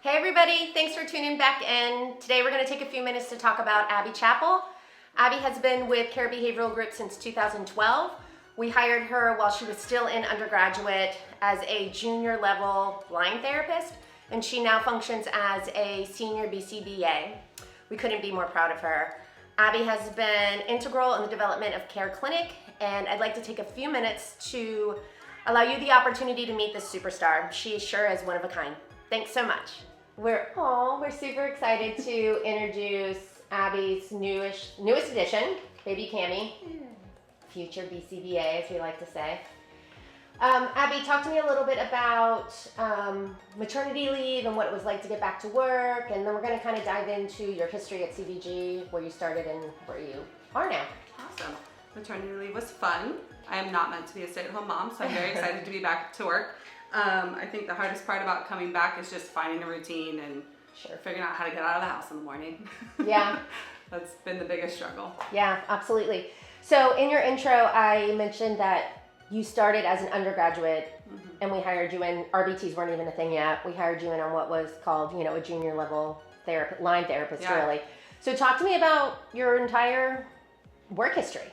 Hey everybody, thanks for tuning back in. Today we're going to take a few minutes to talk about Abbye Chappell. Abbye has been with Care Behavioral Group since 2012. We hired her while she was still in undergraduate as a junior level line therapist, and she now functions as a senior BCBA. We couldn't be more proud of her. Abbye has been integral in the development of Care Clinic, and I'd like to take a few minutes to allow you the opportunity to meet this superstar. She sure is one of a kind. Thanks so much. We're super excited to introduce Abbye's newest addition, baby Cammye, future BCBA, as we like to say. Abbye, talk to me a little bit about maternity leave and what it was like to get back to work, and then we're going to kind of dive into your history at CVG, where you started and where you are now. Awesome. Maternity leave was fun. I am not meant to be a stay-at-home mom, so I'm very excited to be back to work. I think the hardest part about coming back is just finding a routine and figuring out how to get out of the house in the morning. Yeah. That's been the biggest struggle. Yeah, absolutely. So in your intro, I mentioned that you started as an undergraduate, and we hired you in, RBTs weren't even a thing yet. We hired you in on what was called, a junior level line therapist, really. So talk to me about your entire work history.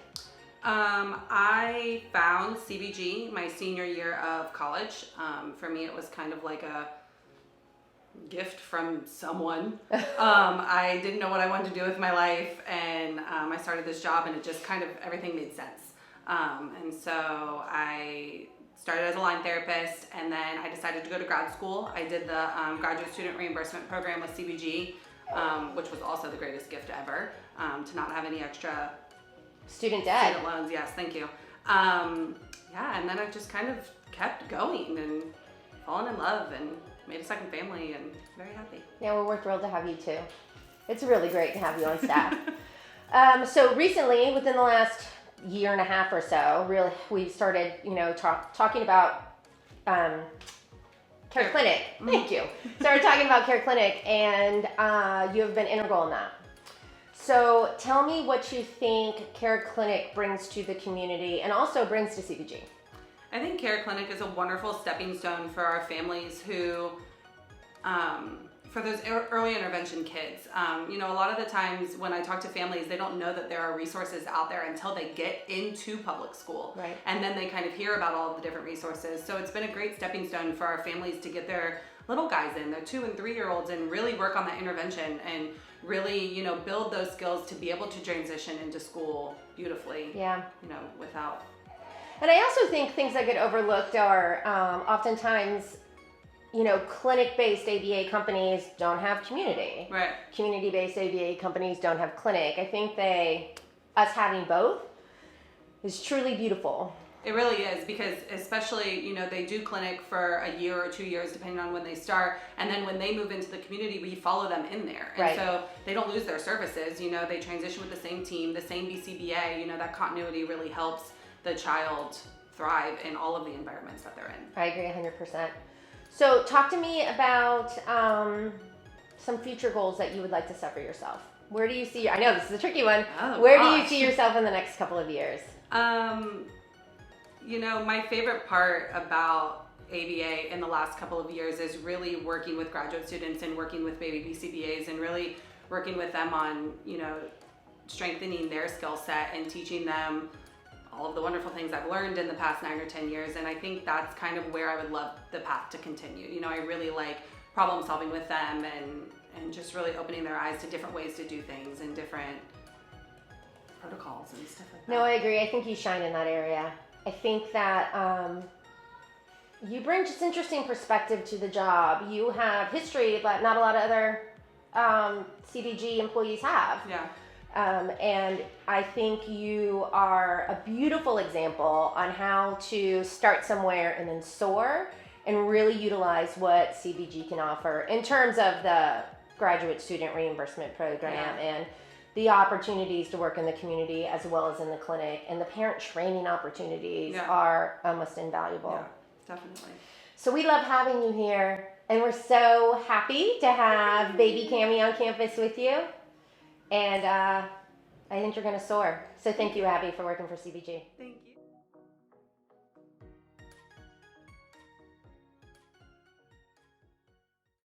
I found CVG my senior year of college. For me, it was kind of like a gift from someone. I didn't know what I wanted to do with my life, and I started this job, and it just kind of, everything made sense. And so I started as a line therapist, and then I decided to go to grad school. I did the graduate student reimbursement program with CVG, which was also the greatest gift ever, to not have any extra student debt. Student loans, yes, thank you. And then I just kind of kept going and fallen in love and made a second family and very happy. Yeah, well, we're thrilled to have you too. It's really great to have you on staff. So recently, within the last year and a half or so, really, we started, talking about Care Clinic. Thank you. Started talking about Care Clinic, and you have been integral in that. So tell me what you think Care Clinic brings to the community and also brings to CVG. I think Care Clinic is a wonderful stepping stone for our families who, for those early intervention kids. A lot of the times when I talk to families, they don't know that there are resources out there until they get into public school. Right. And then they kind of hear about all of the different resources. So it's been a great stepping stone for our families to get their little guys in, their 2 and 3 year olds, and really work on that intervention and really, build those skills to be able to transition into school beautifully. Yeah. Without. And I also think things that get overlooked are oftentimes, clinic-based ABA companies don't have community. Right. Community-based ABA companies don't have clinic. I think us having both is truly beautiful. It really is, because especially, they do clinic for a year or 2 years, depending on when they start. And then when they move into the community, we follow them in there. And so they don't lose their services. They transition with the same team, the same BCBA. That continuity really helps the child thrive in all of the environments that they're in. I agree 100%. So talk to me about some future goals that you would like to set for yourself. Where do you see, I know this is a tricky one. Where do you see yourself in the next couple of years? My favorite part about ABA in the last couple of years is really working with graduate students and working with baby BCBAs and really working with them on, strengthening their skill set and teaching them all of the wonderful things I've learned in the past 9 or 10 years. And I think that's kind of where I would love the path to continue. I really like problem solving with them and just really opening their eyes to different ways to do things and different protocols and stuff like that. No, I agree. I think you shine in that area. I think that you bring just interesting perspective to the job. You have history that not a lot of other CVG employees have. Yeah. And I think you are a beautiful example on how to start somewhere and then soar and really utilize what CVG can offer in terms of the graduate student reimbursement program and the opportunities to work in the community as well as in the clinic, and the parent training opportunities are almost invaluable. Yeah, definitely. So we love having you here, and we're so happy to have baby Cammye on campus with you. And I think you're going to soar. So thank you, Abbye, for working for CVG. Thank you.